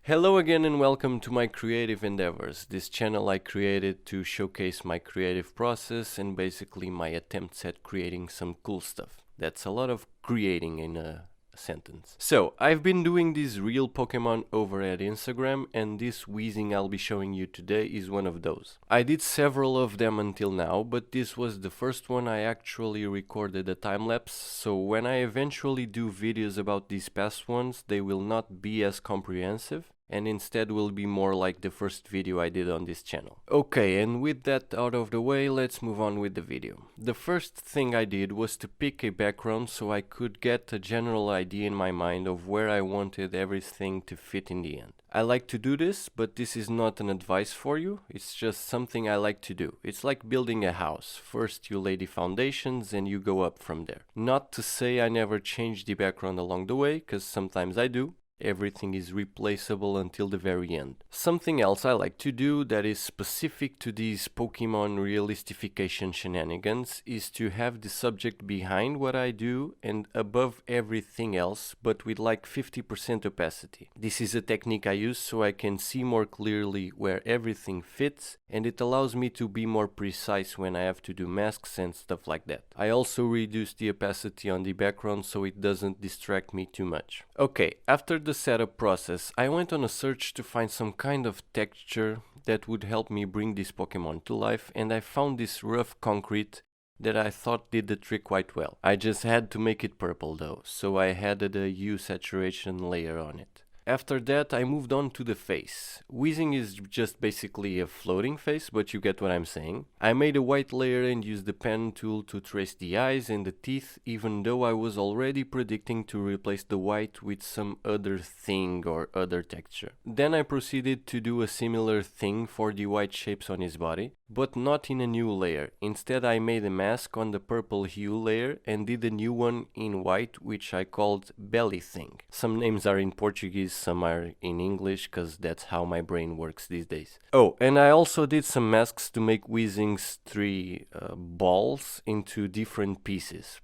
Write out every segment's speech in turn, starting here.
Hello again and welcome to my creative endeavors. This channel I created to showcase my creative process and basically my attempts at creating some cool stuff. That's a lot of creating in a sentence. So, I've been doing these real Pokemon over at Instagram, and this wheezing I'll be showing you today is one of those. I did several of them until now, but this was the first one I actually recorded a time-lapse, so when I eventually do videos about these past ones, they will not be as comprehensive, and instead will be more like the first video I did on this channel. Okay, and with that out of the way, let's move on with the video. The first thing I did was to pick a background so I could get a general idea in my mind of where I wanted everything to fit in the end. I like to do this, but this is not an advice for you, it's just something I like to do. It's like building a house. First you lay the foundations and you go up from there. Not to say I never change the background along the way, cause sometimes I do. Everything is replaceable until the very end. Something else I like to do that is specific to these Pokemon realistification shenanigans is to have the subject behind what I do and above everything else, but with like 50% opacity. This is a technique I use so I can see more clearly where everything fits, and it allows me to be more precise when I have to do masks and stuff like that. I also reduce the opacity on the background so it doesn't distract me too much. Okay, after the setup process, I went on a search to find some kind of texture that would help me bring this Pokemon to life, and I found this rough concrete that I thought did the trick quite well. I just had to make it purple though, so I added a hue saturation layer on it. After that, I moved on to the face. Wheezing is just basically a floating face, but you get what I'm saying. I made a white layer and used the pen tool to trace the eyes and the teeth, even though I was already predicting to replace the white with some other thing or other texture. Then I proceeded to do a similar thing for the white shapes on his body, but not in a new layer. Instead, I made a mask on the purple hue layer and did a new one in white, which I called belly thing. Some names are in Portuguese, some are in English, cause that's how my brain works these days. Oh, and I also did some masks to make Wheezing's three balls into different pieces.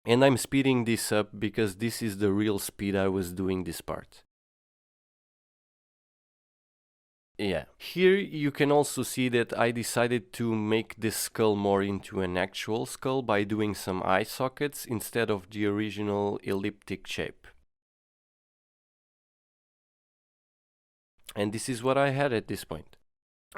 And I'm speeding this up because this is the real speed I was doing this part. Yeah, here you can also see that I decided to make this skull more into an actual skull by doing some eye sockets instead of the original elliptic shape. And this is what I had at this point.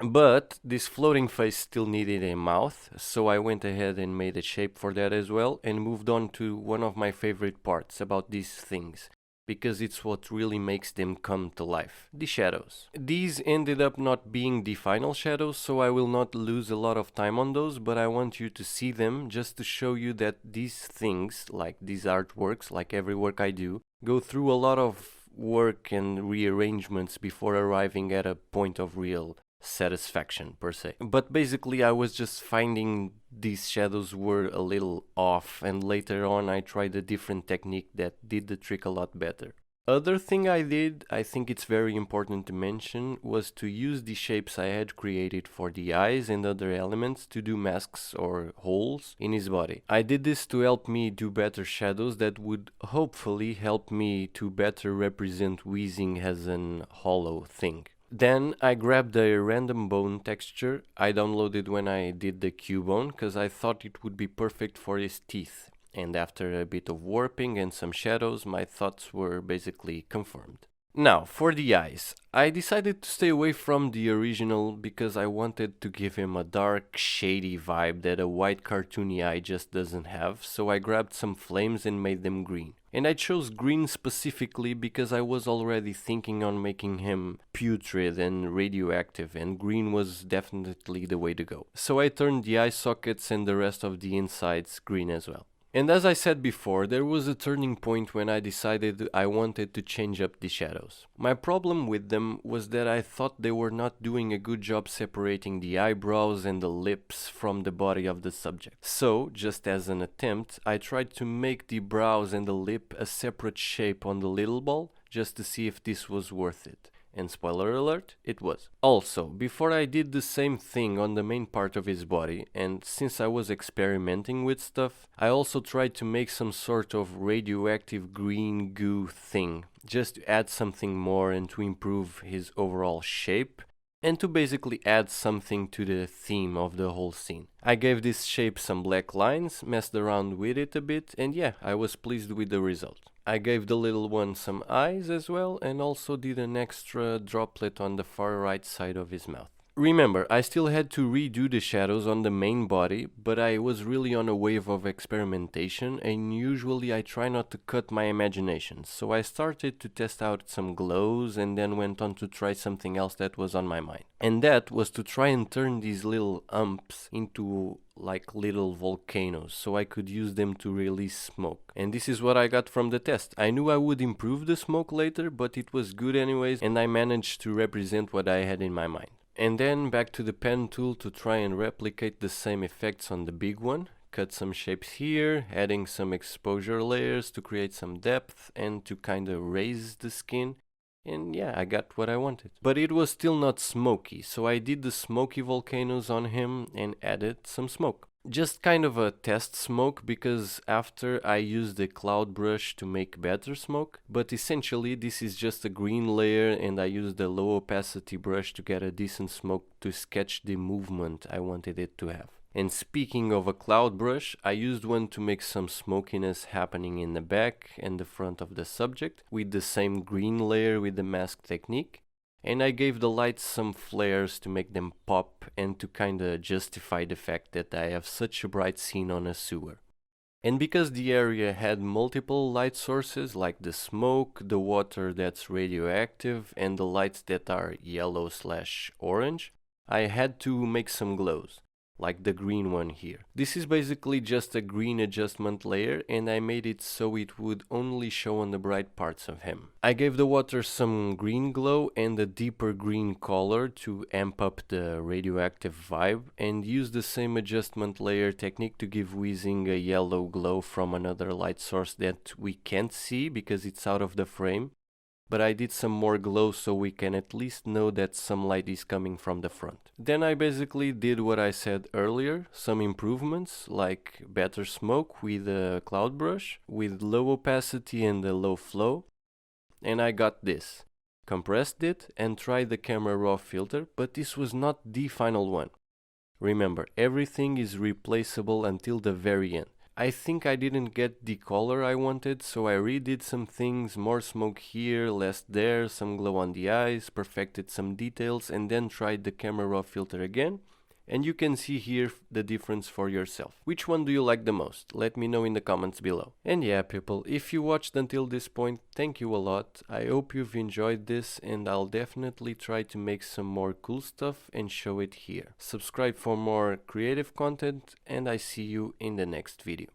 But this floating face still needed a mouth, so I went ahead and made a shape for that as well and moved on to one of my favorite parts about these things, because it's what really makes them come to life, the shadows. These ended up not being the final shadows, so I will not lose a lot of time on those, but I want you to see them just to show you that these things, like these artworks, like every work I do, go through a lot of work and rearrangements before arriving at a point of real satisfaction per se. But basically I was just finding these shadows were a little off, and later on I tried a different technique that did the trick a lot better. Other thing I did, I think it's very important to mention, was to use the shapes I had created for the eyes and other elements to do masks or holes in his body. I did this to help me do better shadows that would hopefully help me to better represent Wheezing as an hollow thing. Then I grabbed a random bone texture I downloaded when I did the Cubone, cause I thought it would be perfect for his teeth. And after a bit of warping and some shadows, my thoughts were basically confirmed. Now, for the eyes. I decided to stay away from the original because I wanted to give him a dark, shady vibe that a white cartoony eye just doesn't have, so I grabbed some flames and made them green. And I chose green specifically because I was already thinking on making him putrid and radioactive, and green was definitely the way to go. So I turned the eye sockets and the rest of the insides green as well. And as I said before, there was a turning point when I decided I wanted to change up the shadows. My problem with them was that I thought they were not doing a good job separating the eyebrows and the lips from the body of the subject. So, just as an attempt, I tried to make the brows and the lip a separate shape on the little ball, just to see if this was worth it. And spoiler alert, it was. Also, before I did the same thing on the main part of his body, and since I was experimenting with stuff, I also tried to make some sort of radioactive green goo thing, just to add something more and to improve his overall shape, and to basically add something to the theme of the whole scene. I gave this shape some black lines, messed around with it a bit, and yeah, I was pleased with the result. I gave the little one some eyes as well, and also did an extra droplet on the far right side of his mouth. Remember, I still had to redo the shadows on the main body, but I was really on a wave of experimentation, and usually I try not to cut my imagination, so I started to test out some glows and then went on to try something else that was on my mind. And that was to try and turn these little umps into like little volcanoes, so I could use them to release smoke. And this is what I got from the test. I knew I would improve the smoke later, but it was good anyways, and I managed to represent what I had in my mind. And then back to the pen tool to try and replicate the same effects on the big one. Cut some shapes here, adding some exposure layers to create some depth and to kinda raise the skin. And yeah, I got what I wanted. But it was still not smoky, so I did the smoky volcanoes on him and added some smoke. Just kind of a test smoke, because after I used the cloud brush to make better smoke, but essentially this is just a green layer and I used the low opacity brush to get a decent smoke to sketch the movement I wanted it to have. And speaking of a cloud brush, I used one to make some smokiness happening in the back and the front of the subject with the same green layer with the mask technique. And I gave the lights some flares to make them pop and to kinda justify the fact that I have such a bright scene on a sewer. And because the area had multiple light sources like the smoke, the water that's radioactive, and the lights that are yellow/orange, I had to make some glows, like the green one here. This is basically just a green adjustment layer, and I made it so it would only show on the bright parts of him. I gave the water some green glow and a deeper green color to amp up the radioactive vibe, and used the same adjustment layer technique to give Wheezing a yellow glow from another light source that we can't see because it's out of the frame. But I did some more glow so we can at least know that some light is coming from the front. Then I basically did what I said earlier, some improvements like better smoke with a cloud brush, with low opacity and a low flow, and I got this. Compressed it and tried the camera raw filter, but this was not the final one. Remember, everything is replaceable until the very end. I think I didn't get the color I wanted, so I redid some things, more smoke here, less there, some glow on the eyes, perfected some details, and then tried the camera raw filter again. And you can see here the difference for yourself. Which one do you like the most? Let me know in the comments below. And yeah, people, if you watched until this point, thank you a lot. I hope you've enjoyed this, and I'll definitely try to make some more cool stuff and show it here. Subscribe for more creative content, and I see you in the next video.